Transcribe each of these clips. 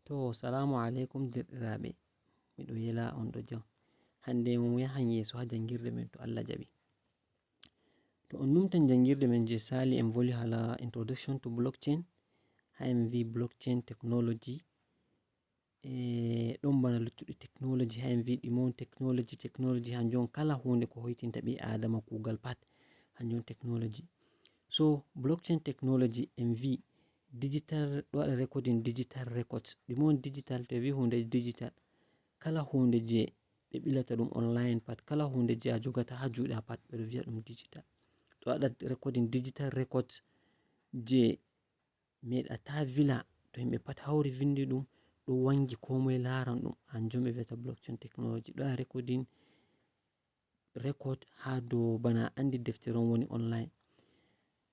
To salamu alaikum derɗiraɓe, miɗo yela on ɗo jam. Hande mon yahan yeso ha jangirde men to Allah jaɓi. To on numtan jangirde men je sali en voli hala introduction to blockchain, ha en vi blockchain technology, ɗon bana luttuɗi technology ha en vi ɗimon technology hanjum kala hunde ko hoitinta ɓi adama kugal pat hanjum technology. So blockchain technology en vi digital ɗo waɗa recording digital records. Ɗimon digital to vi hunde digital kala hunde je ɓe ɓilata ɗum online pat, kala hunde je a jogata ha juɗe pat ɓeɗo vi'a ɗum digital. Ɗo waɗa recording digital records je meɗata vila to himɓe pat hauri vindi ɗum ɗo wangi komoye laran ɗum hanjum ɓe vi'ata blockchain technology. Ɗo waɗa recording record ha dow bana andi deftere on woni online.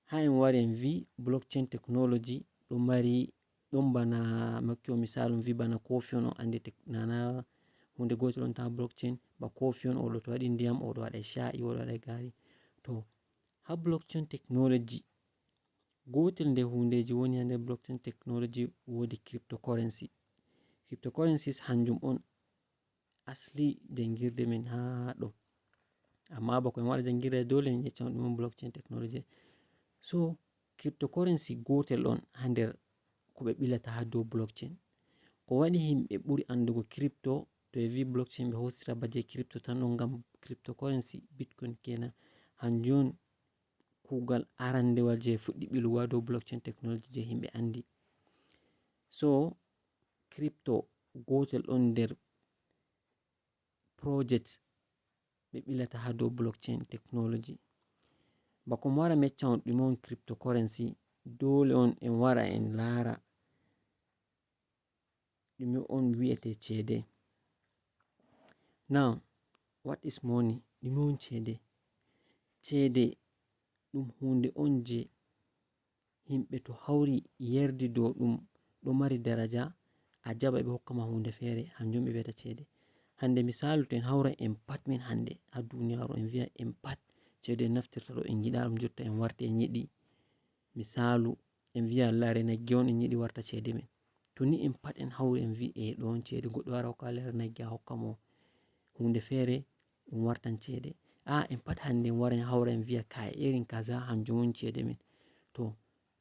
Ha en wari en vi blockchain technology ɗo mari ɗon bana makki o misalu vi bana kofi on andi nana hunde gotel on ta blockchain ba kofi on, oɗo to waɗi ndiyam, oɗo waɗa sha'i, oɗo waɗa gari. To ha blockchain technology gotel nde hundeji woni ha nder blockchain technology wodi cryptocurrency. Cryptocurrencies hanjum on asli jangirde men ha ɗo, amma bako en waɗa jangirde dole en yecca ɗum blockchain technology. So cryptocurrency gotel on ha nder ko ɓe ɓilata ha dow blockchain. Ko waɗi himɓe ɓuri andugo crypto to ɓe vi blockchain ɓe hosira ba je crypto tan ɗon, ngam cryptocurrency bitcoin kenan hanjum kugal arandewal je fuɗɗi ɓilugo ha dow blockchain technology je himɓe andi. So crypto gotel on nder project ɓe ɓilata ha dow blockchain technology. Bako mi wara mecca on ɗume on cryptocurrency, dole on en wara en lara ɗume on wi'ete cede. Now what is money? Ɗume on cede? Cede ɗum hunde on je himɓe to hauri yerdi dow ɗum ɗo mari daraja, a jaɓa ɓe hokkama hunde fere hanjum ɓe vi'ata cede. Hande misalu to en haurai en pat min hande ha duniyaru en vi'a en pat cede en naftirta ɗo en yiɗa ɗum jotta en warti en yiɗi misalu en vi'a lare nagge on en yiɗi warta cede men, to ni en pat en hauri en vi ɗo on cede, goɗɗo wara hokka lare nagge a hokka mo hunde fere ɗum wartan cede. En pat hande en wara en haura en vi'a kai irin kaza hanjum on cede men. To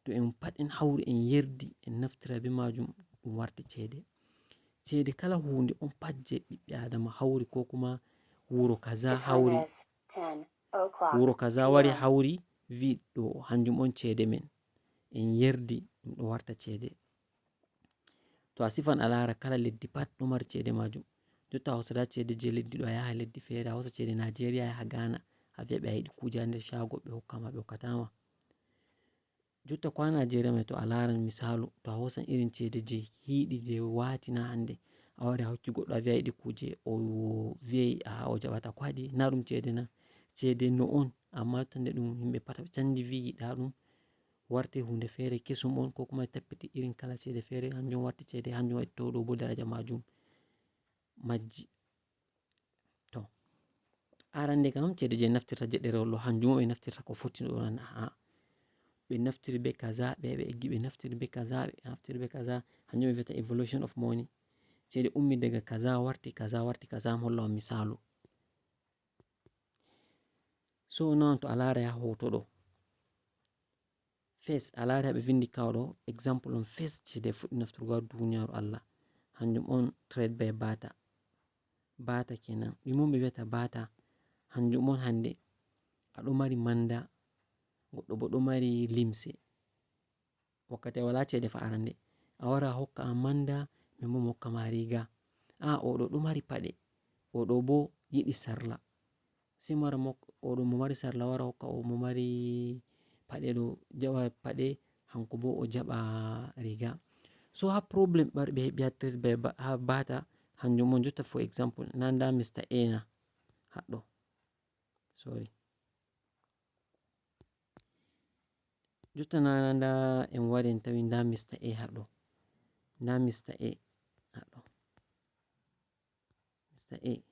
en pat en hauri en yerdi en naftira be majum ɗum warti cede. Cede kala hunde on pat je ɓiɓɓe adama hauri, ko kuma wuro kaza hauri, wuro kaza wari hauri vi ɗo hanjum on cede men, en yerdi ɗum ɗo warta cede. To a sifan a lara kala leddi pat ɗo mari cede majum. Jotta a hosata cede je leddi ɗo a yaha leddi fere, a hosa cede Nigeria a yaha Ghana a vi'a ɓe a yiɗi kuje ha nder shago ɓe hokkama, ɓe hokkatama. Jotta ko ha Nigeria mai to a laran misalu to a hosan irin cede je hiɗi je wati na hande, a wari a hokki goɗɗo a vi'a a yiɗi kuje, o vi'ai o jaɓata, ko waɗi na ɗum cede na, cede no on, amma jotta nde ɗum himɓe pat canji vi yiɗa ɗum warti hunde fere kesum on, ko kuma tappiti irin kala cede fere hanjum warti cede, hanjum waɗi to ɗo bo daraja majum majji. To arande kam cede je naftirta je ɗerewol ɗo hanjum ɓe naftirta ko foti ɗo nan, ɓe naftiri be kaza ɓe eggi ɓe naftiri be kaza, ɓe naftiri be kaza, hanjum ɓe vi'ata evolution of money. Cede ummi daga kaza warti kaza warti kaza, mi holla on misalu. So now to a larai ha hoto ɗo, first a lari ha ɓe vindi kawo ɗo example on, first cede fuɗɗi nafturgo ha duniyaru Allah hanjum on trade by barter. Barter kenan, ɗume on ɓe vi'ata barter? Hanjum on hande aɗo mari manda, goɗɗo bo ɗo mari limse, wakkati a wala cede fa arande, a wara a hokka am manda, min bo mi hokka ma riga. Oɗo ɗo mari paɗe, oɗo bo yiɗi sarla, sai mi wara oɗo mo mari sarla wara hokka o mo mari paɗe ɗo jaɓa paɗe, hanko bo o jaɓa riga. So ha problem ɓe heɓi ha trade by barter hanjum on, jotta for example na nda Mr A na haɗɗo, sorry, jotta na nda en wari en tawi nda Mr A haɗo, nda Mr A haɗo, Mr A,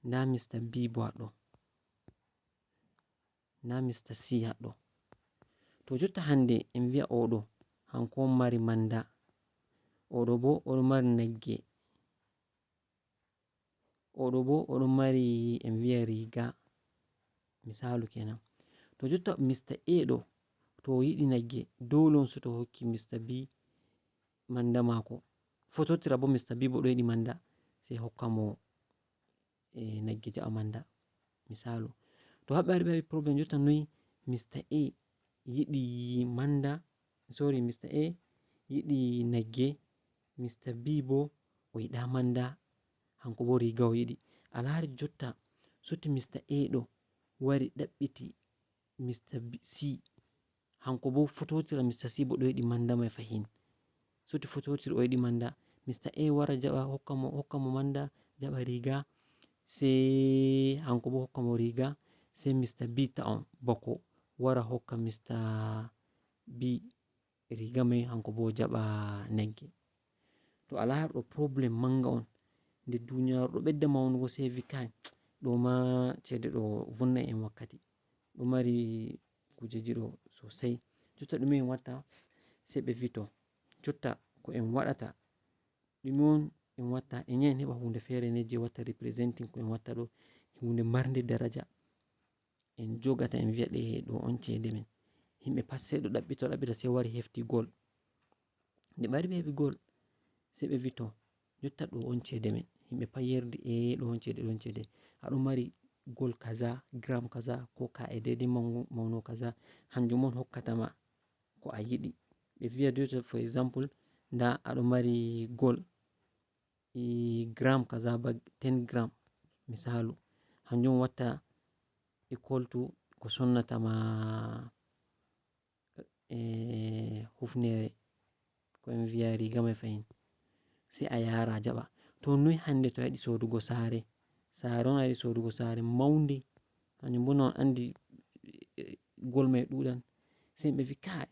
nda Mr B bo haɗo, nda Mr C haɗo. To jotta hande en vi'a oɗo hanko on mari manda, oɗo bo oɗo mari nagge, oɗo bo oɗo mari en wi'a riga misalu kenan. To jotta Mr A ɗo to o yiɗi nagge dole on soto hokki Mr B manda mako, fototira bo Mr B bo ɗo yiɗi manda sai hokka mo nagge jaɓa manda misalu. To haɓe wari ɓe waɗi problem jotta noi Mr A yiɗi manda, sorry Mr A yiɗi nagge, Mr B bo o yiɗa manda, hanko bo riga o yiɗi. A lari jotta sotti Mr A ɗo wari ɗaɓɓiti Mr C, hanko bo fototira Mr C bo ɗo yiɗi manda mai fahin, sotti fototiri o yiɗi manda, Mr A wara jaɓa hokka mo manda jaɓa riga, sai hanko bo hokka mo riga, sai Mr B ta'on bako wara hokka Mr B riga mai, hanko bo jaɓa nagge. To a lari ɗo problem manga on nde duniyaru ɗo ɓedda maunugo sai vi kai ɗo ma cede ɗo vonnai en wakkati, ɗo mari kujeji ɗo sosai. Jotta ɗume en watta sai ɓe vi to jotta ko en waɗata ɗume on en watta, en yaha en heɓa hunde fere ne je watta representing ko en watta ɗo, hunde marnde daraja en jogata en vi'a ɗo on cede men. Himɓe pat sai ɗo ɗaɓɓita sai wari hefti gol, nde ɓe wari ɓe heɓi gol sai ɓe vi to jotta ɗo on cede men, himɓe pat yerdi ɗo on cede, ɗo on cede, aɗo mari gol kaza, gram kaza, ko ka'e daidai mauno kaza, hanjum on hokkata ma ko a yiɗi. Ɓe vi'a jotta for example nda aɗo mari gol gram kaza ba 10 gram misalu, hanjum watta equal to ko sonnata ma hufnere ko en vi'a riga mai fahin, sai a yara a jaɓa. To noi hande to a yiɗi sodugo sare, sare on a yiɗi sodugo sare maunde, hanjum bo no on andi gol mai ɗuɗan, sai himɓe vi kai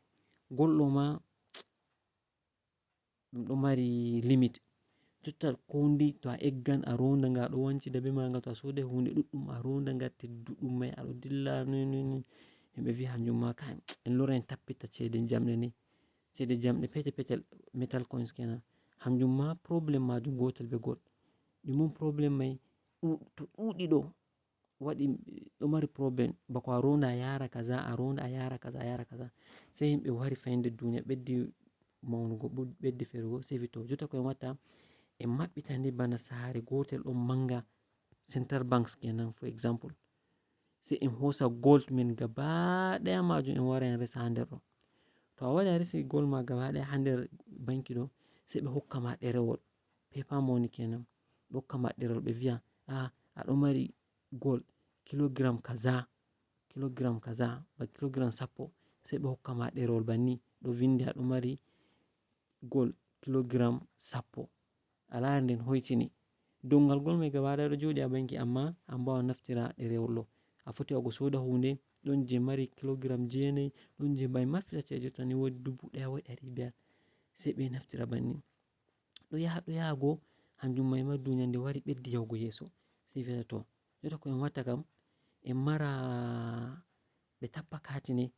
gol ɗo ma ɗum ɗo mari limit, jotta ko ndei to a eggan a ronda nga aɗo wancida be maga, to a sodai hunde ɗuɗɗum a ronda nga tedduɗum mai aɗo dilla noini, himɓe vi hanjum ma kai en lora en tappita cede jamɗe ni, cede jamɗe petel petel metal coins kenan, hanjum ma problem majum gotel be gol. Ɗume on problem mai, to ɗuɗi ɗo waɗi ɗo mari problem, bako a ronda a yara kaza, a ronda a yara kaza, a yara kaza, sai himɓe wari fahin nde duniya ɓeddi maunugo, ɓeddi ferugo, sai vi to jotta ko en watta en maɓɓita nde bana sare gotel ɗon manga, central banks kenan for example, sai en hosa gold men gaba ɗaya majum en wara en resa ha nder ɗo. To a wari a resi gol ma gaba ɗaya ha nder banki ɗo, sai ɓe hokka ma ɗerewol, paper money kenan, ɓe hokka ma ɗerewol ɓe vi'a aɗo mari gol kilogram kaza, kilogram kaza ba kilogram sappo, sai ɓe hokka ma ɗerewol banni ɗo vindi aɗo mari gol kilogram sappo. A lari nden hoitini dongal gol mai gaba ɗaya ɗo joɗi ha banki, amma an bo a naftira ɗerewol ɗo, a foti wago soda hunde, ɗon je mari kilogram jenai, ɗon je mai marfita cede jotta ni wodi 1000 wodi 500, sai ɓe naftira banni, ɗo yaha go hanjum mai ma duniya nde wari ɓeddi yahugo yeso, sai vi'ata to jotta ko en watta kam en mara ɓe tappa katine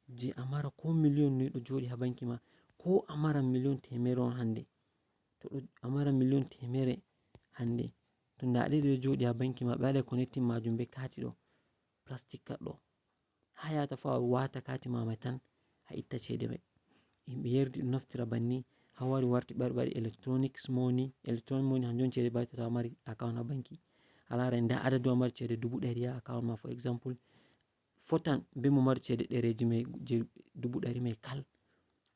je a mara ko million ni ɗo joɗi ha banki ma, ko a mara million temere on hande, to a mara million temere hande, to nda ɗe ɗo joɗi ha banki ma, ɓe waɗai connecting majum be kati ɗo plastic card ɗo, ha yata fu a wata kati ma mai tan a itta cede mai. Himɓe yerdi ɗo naftira banni, ha wari warti ɓe waɗi electronic money hanjum on cede ɓe watta to a mari account ha banki, a larai nda adadu a mari cede 100,000 ha account ma for example, fotan be mo mari cede ɗereji mai je 100,000 mai kal,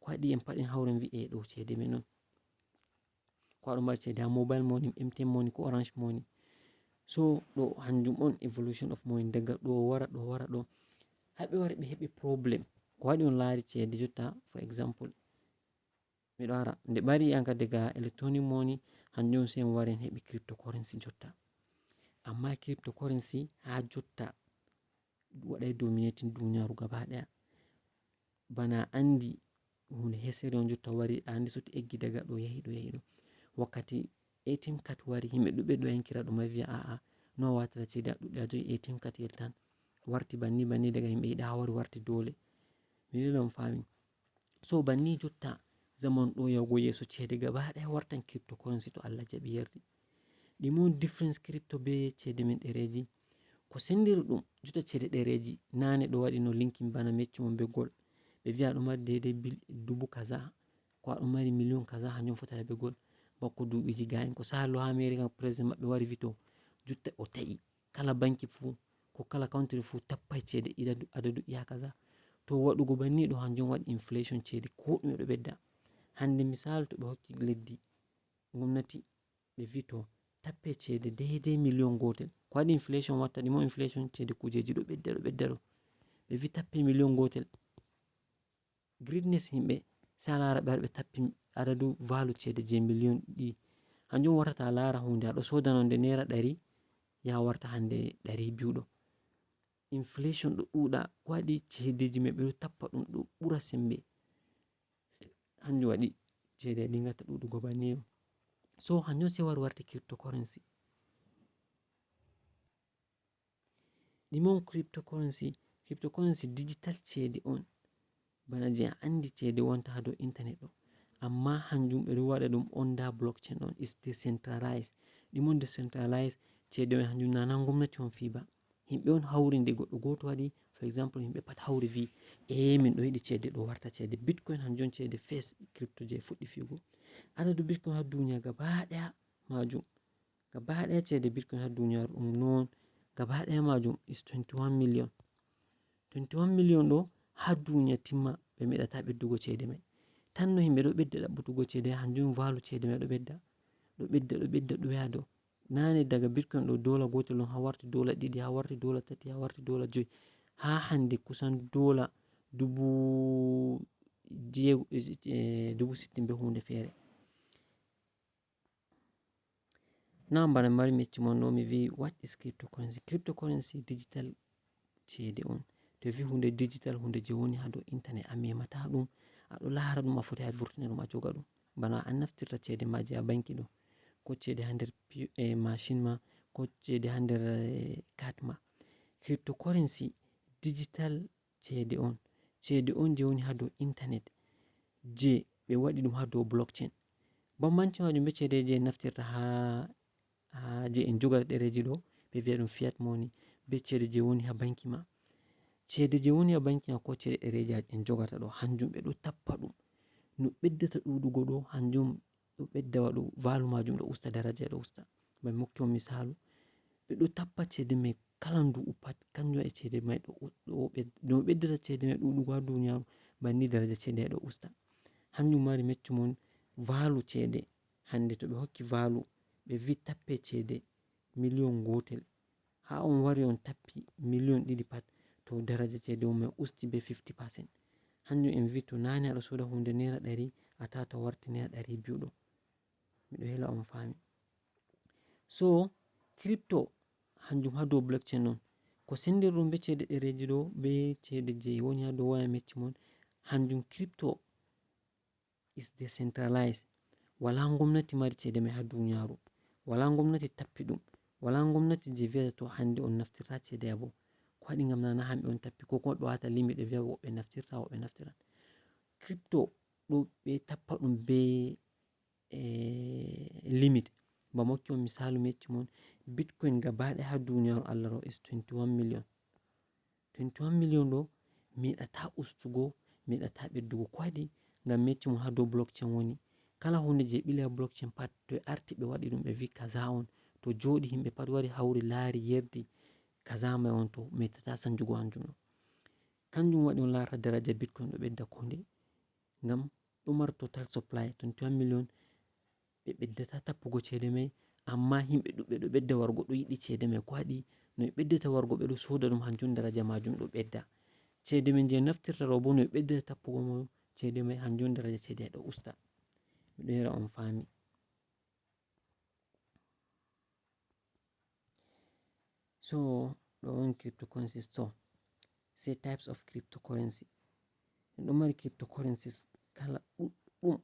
ko waɗi en pat en haura en vi ɗo cede men on, ko aɗo mari cede ha mobile money, MTN money ko orange money. So ɗo hanjum on evolution of money, daga ɗo wara ɗo haɓe wari ɓe heɓi problem, ko waɗi on lari cede jotta for example miɗo ara nde ɓari anka daga electronic money, hanjum sai en wari en heɓi cryptocurrency jotta, amma cryptocurrency ha jotta waɗai dominating duniyaru gaba ɗaya, bana andi hunde hesere on jotta wari, a andi sotti eggi daga ɗo yahi ɗo, wakkati ATM card wari himɓe ɗuɓɓe ɗo yankira ɗum vi'a no a watata cede a ɗuɗɗe a jogi ATM card yel tan, warti banni daga himɓe yiɗa wari warti dole, mi wilan on fami. So banni jotta zaman ɗo yahugo yeso cede gaba ɗaya wartan cryptocurrency to Allah jaɓi yardi. ɗime on difference crypto be cede men ɗereji? ko sendiri ɗum juta cede ɗereji nane ɗo waɗi no linkin bana meccumon be gol, ɓe vi aɗo mari daidai dubu kaza ko aɗo mari million kaza hanjum fotata be gol. bako duɓiji ga'en ko salo ha America president maɓɓe wari vito jutta o ta'i kala banki fu ko kala country fu tappai cede adadu iya kaza. to waɗugo banni ɗo hanjum waɗi inflation cede ko ɗume ɗo ɓedda. hande misal to ɓe hokki leddi gomnati ɓe vi to tappe cede daidai million gotel, ko waɗi inflation watta ɗimo inflation cede kujeji ɗo ɓedda ɗo ɓe vi tappe million gotel. greedness himɓe sai a lara ɓe wari ɓe tappi adadu value cede je million ɗi hanjum wartata a lara hunde aɗo soda nonde naira 100 ya warta hande 200 ɗo. inflation ɗo ɗuɗa ko waɗi cedeji mai ɓeɗo tappa ɗum ɗo ɓura sembe, hanjum waɗi cede dingata ɗuɗugo banni ɗo. so hanjum sai wari warti cryptocurrency. ɗime on cryptocurrency? Cryptocurrency digital cede on bana je a andi cede wonta ha dow internet ɗo, amma hanjum ɓeɗo waɗa ɗum under blockchain on, is decentralized. ɗime on decentralized? cede mai hanjum nana gomnati on fi ba, himɓe on hauri nde goɗɗo goto waɗi for example himɓe pat hauri vi min ɗo yiɗi cede ɗo warta cede. bitcoin hanjum cede first crypto je fuɗɗi figo. adadu bitcoin ha duniya gaba ɗaya majum, gaba ɗaya cede bitcoin ha duniyaru ɗum non gaba ɗaya majum is 21 million. 21 million ɗo ha duniya timma ɓe meɗata ɓeddugo cede mai. tan no himɓe ɗo ɓedda ɗaɓɓutugo cede hanjum value cede mai ɗo ɓedda ɗo yaha dow. nane daga bitcoin ɗo dola gotel on ha warti dola ɗiɗi ha warti dola tati ha warti dola joi ha hande kusan dola dubu 60 be hunde fere. na bana mari mecci mon no mi vi what is cryptocurrency? Cryptocurrency digital cede on. to vi hunde digital hunde je woni ha dow internet a memata ɗum aɗo lara ɗum a foti a vurtina ɗum a joga ɗum bana an naftirta cede ma je a banki ɗo ko cede ha nder machine ma ko cede ha nder card ma. cryptocurrency digital cede on, cede on je woni ha dow internet je ɓe waɗi ɗum ha dow blockchain. bambanci majum be cede je naftirta ha je en jogata ɗereji ɗo ɓe vi'a ɗum fiat money be cede je woni ha banki ma. cede je woni ha banki ma ko cede ɗereji en jogata ɗo hanjum ɓe ɗo tappa ɗum no ɓeddata ɗuɗugo ɗo hanjum ɗo ɓedda waɗu value majum ɗo usta, daraja ɗo usta. mi hokki on misalu ɓe ɗo tappa cede mai kala ndu'u pat kanjum waɗi cede mai no ɓeddata cede mai ɗuɗugo ha duniyaru banni daraja cede mai ɗo usta. hanjum mari meccumon value cede hande to ɓe hokki value ɓe vi tappe cede million gotel ha on wari on tappi million ɗiɗi pat to daraja cede on mai usti be 50%. hanjum en vi to nane aɗo soda hunde naira 100 a tata warti naira 200 ɗo. miɗo hela on fami. so crypto hanjum ha dow blockchain on ko sendiri ɗum be cede ɗereji ɗo be cede je woni ha dow waya mecci mon hanjum crypto is decentralized. wala gomnati mari cede mai ha duniyaru, wala gomnati tappi ɗum, wala gomnati je vi'ata to hande on naftirta cede abo ko waɗi ngam nana hamɓe on tappi ko kuma ɓe wata limit ɓe vi'a woɓɓe naftirta woɓɓe naftiran. crypto ɗo ɓe tappa ɗum be limit. bamo hokki on misalu mecci mon bitcoin gaba ɗaya ha duniyaru Allah ɗo is 21 million. 21 million ɗo meɗata ustugo meɗata ɓeddugo ko waɗi ngam mecci mon ha dow blockchain woni. kala hunde je ɓili ha blockchain pat to ɓe arti ɓe waɗi ɗum ɓe vi kaza on to joɗi himɓe pat wari hauri lari yerdi kaza mai on to metata sanjugo hanjum ɗo. kanjum waɗi on larata daraja bitcoin ɗo ɓedda ko ndei ngam ɗo mari total supply 21 million ɓe ɓeddata tappugo cede mai amma himɓe ɗuɓɓe ɗo ɓedda wargo ɗo yiɗi cede mai ko waɗi no ɓe ɓeddata wargo ɓe ɗo soda ɗum hanjum daraja majum ɗo ɓedda. cede min je naftirta ɗo bo no ɓe ɓeddata tappugo mo cede mai hanjum daraja cede mai ɗo usta. miɗo yara on fami. so ɗo on cryptocurrency. so say types of cryptocurrency. en ɗo mari cryptocurrencies kala ɗuɗɗum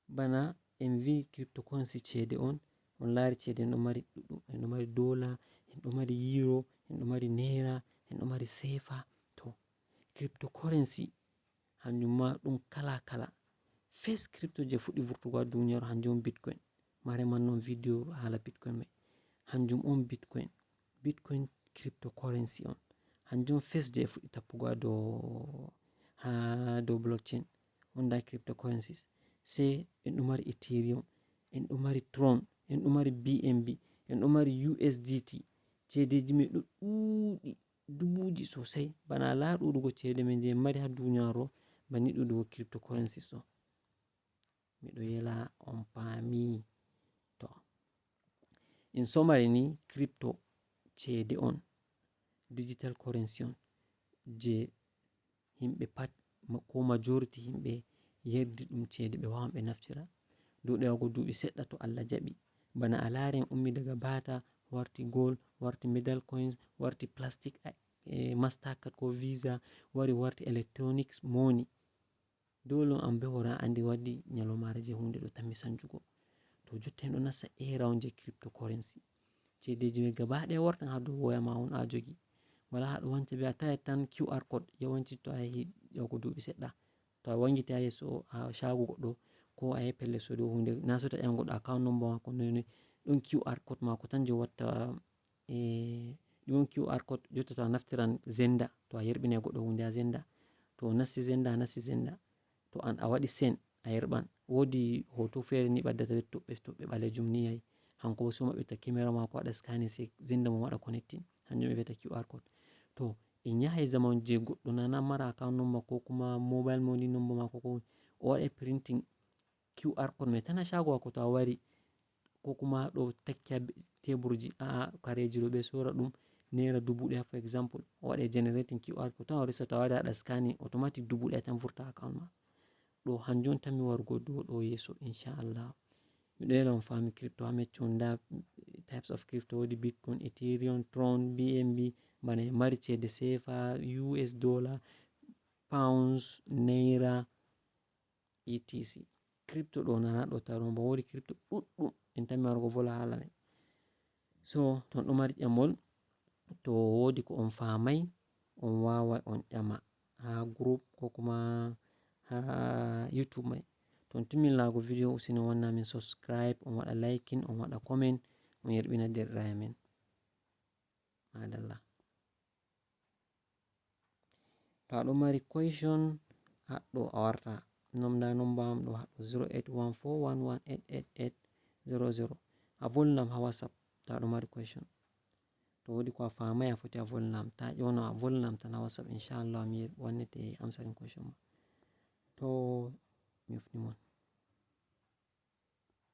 bana en vi cryptocurrency cede on lari cede en ɗo mari ɗuɗɗum en ɗo mari dollar, en ɗo mari euro, en ɗo mari naira, en ɗo mari sefa. to cryptocurrency hanjum ma ɗum kala kala first crypto je fuɗɗi vurtugo ha duniyaru hanjum on bitcoin. Mare man non video hala bitcoin mai, hanjum on bitcoin. Bitcoin cryptocurrency on, hanjum first je fuɗɗi tappugo ha dow blockchain under cryptocurrencies. Sai en ɗo mari ethereum, en ɗo mari tron, en ɗo mari bnb, en ɗo mari usdt. cedeji mai ɗo ɗuɗi dubuji sosai, bana la ɗuɗugo cede men je en mari ha duniyaru banni ɗuɗugo cryptocurrencies ɗo. miɗo yela on paami. To in summary ni crypto cede on, digital currency on je himɓe pat ko majority himɓe yerdi ɗum cede ɓe wawan ɓe naftira dow ɗewago duɓi seɗɗa to Allah jaɓi. Bana a lari en ummi daga bata warti gold, warti metal coins, warti plastic mastercard ko visa, warti electronics money. Dole on an be hore andi waddi nyalomare je hunde ɗo tammi sanjugo. To jotta en ɗo nasta era on je cryptocurrency, cedeji mai gaba ɗaya wartan ha dow waya ma on a jogi, wala haɗo wanca be a tawai tan QR code yawanci to a yahi yahugo duɓi seɗɗa, to a wangiti ha yeso ha shago goɗɗo ko a yahi pellel sorugo hunde, na seto a ƴama goɗɗo account number mako noy ɗon QR code mako tan je watta ɗon QR code. Jotta to a naftiran zenda, to a yerbinai goɗɗo hunde ha zenda, to nasti zenda a nasti zenda, to an a waɗi sen a yerɓan, wodi hoto fere ni ɓaddata be toɓɓe toɓɓe ɓalejum ni yayi, hanko bo sai maɓɓita camera mako waɗa scanning sai zenda mum waɗa connecting, hanjum ɓe wiyata QR code. To en yahai zamanu je goɗɗo nana mara account number ko kuma mobile money number mako ko o waɗai printing QR code mai tan ha shago mako, to a wari ko kuma ɗo takki ha teburji kareji ɗo ɓe sora ɗum naira 1000 for example, o waɗai generating QR code tan o resa, to a wari a waɗa scanning automatic 1000 tan vurta account ma. Ɗo hanjum tan mi warugo dow ɗo yeso inchallah. miɗo yela on fami crypto ha mecco. Nda types of crypto, wodi bitcoin, ethereum, tron, bnb, bana en mari cede sefa, US dollar, pounds, naira etc. Crypto ɗo nana ɗo taron ba, wodi crypto ɗuɗɗum en tammi warugo vola hala mai. So to on ɗo mari ƴamol, to wodi ko on famai on wawai on ƴama ha group ko kuma ha YouTube mai. To on timmini larugo video useni on wanna amin subscribe, on waɗa liking, on waɗa comment, on yerbina derɗiraɓe men. Madalla. To aɗo mari question haɗɗo a warta nda number am ɗo haɗɗo 0814118800. a volnam ha WhatsApp to aɗo mari question. To wodi ko a famai a foti a volnam, ta ƴona a volnam tan ha WhatsApp inchallah mi wannete amsarin question ma. To mi yofni mon.